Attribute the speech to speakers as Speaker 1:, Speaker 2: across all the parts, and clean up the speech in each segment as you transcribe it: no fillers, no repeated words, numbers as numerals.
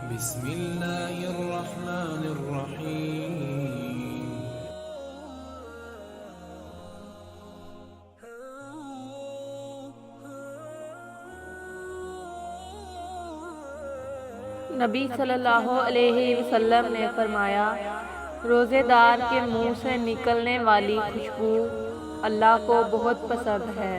Speaker 1: बिस्मिल्लाहिर्रहमानिर्रहीम।
Speaker 2: नबी सल्लल्लाहु अलैहि वसल्लम ने फरमाया, रोज़ेदार के मुंह से निकलने वाली खुशबू अल्लाह को बहुत पसंद है।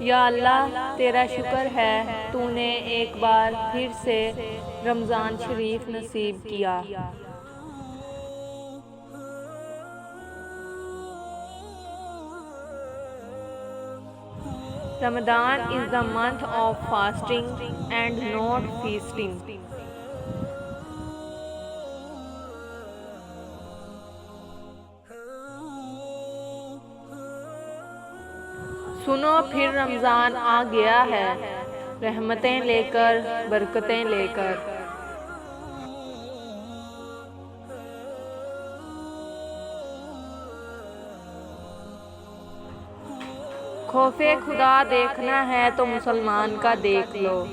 Speaker 2: या अल्लाह, तेरा शुक्र है तूने एक बार फिर से रमज़ान शरीफ नसीब किया। Ramadan is the month of fasting and not feasting. सुनो, फिर रमज़ान आ गया है, रहमतें लेकर, बरकतें लेकर। खौफे खुदा देखना है तो मुसलमान का देख लो।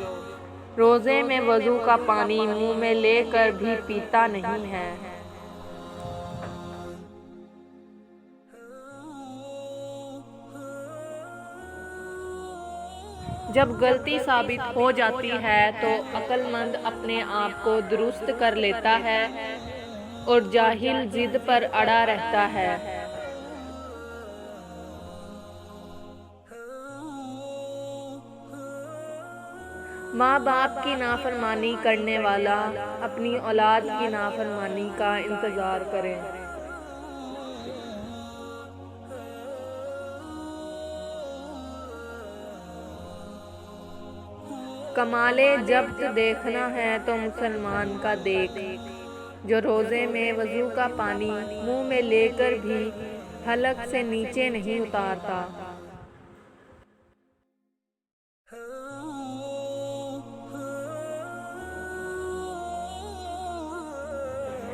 Speaker 2: रोज़े में वज़ू का पानी मुंह में लेकर भी पीता नहीं है। जब गलती साबित हो जाती है तो अक्लमंद अपने आप को दुरुस्त कर लेता है और जाहिल जिद पर अड़ा रहता है। माँ बाप की नाफरमानी करने वाला अपनी औलाद की नाफरमानी का इंतज़ार करे। कमाले जब्त देखना है तो मुसलमान का देख, जो रोज़े में वज़ू का पानी मुंह में लेकर भी हलक से नीचे नहीं उतारता।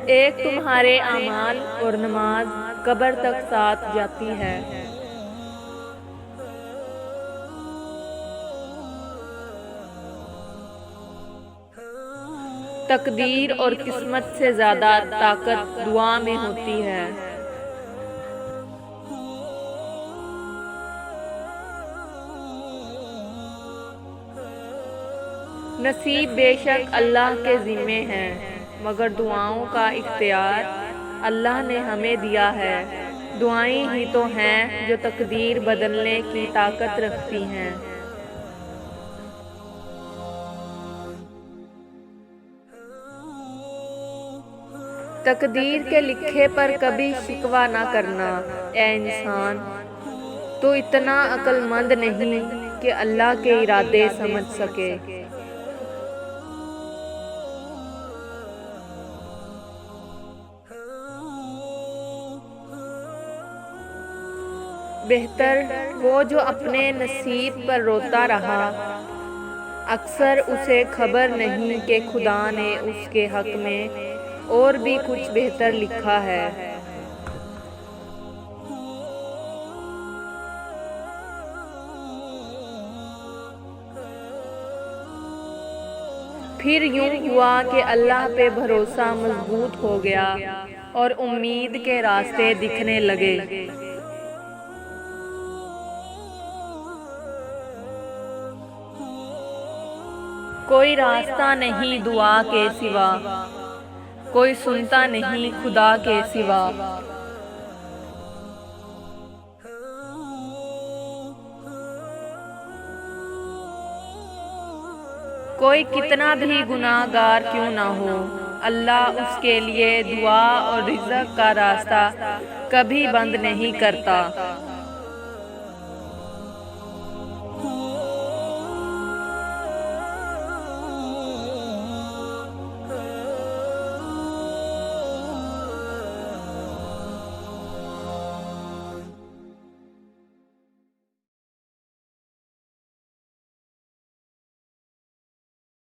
Speaker 2: एक तुम्हारे अमाल और नमाज कब्र तक साथ जाती है। तकदीर और किस्मत से ज़्यादा ताकत दुआ में होती है। नसीब बेशक अल्लाह के ज़िम्मे है, मगर दुआओं का इख्तियार अल्लाह ने हमें दिया है। दुआएं ही तो हैं जो तकदीर बदलने की ताकत रखती हैं। तकदीर के लिखे पर कभी शिकवा ना करना ए इंसान, तो इतना अक्लमंद नहीं कि अल्लाह के इरादे समझ सके। बेहतर वो जो अपने नसीब पर रोता रहा, अक्सर उसे खबर नहीं कि खुदा ने उसके हक में और भी कुछ बेहतर लिखा है। फिर यूं हुआ कि अल्लाह पे भरोसा मजबूत हो गया और उम्मीद के रास्ते दिखने लगे। कोई रास्ता नहीं दुआ के सिवा, कोई सुनता नहीं खुदा के सिवा। कोई कितना भी गुनाहगार क्यों ना हो, अल्लाह उसके लिए दुआ और रिज़्क़ का रास्ता कभी बंद नहीं करता।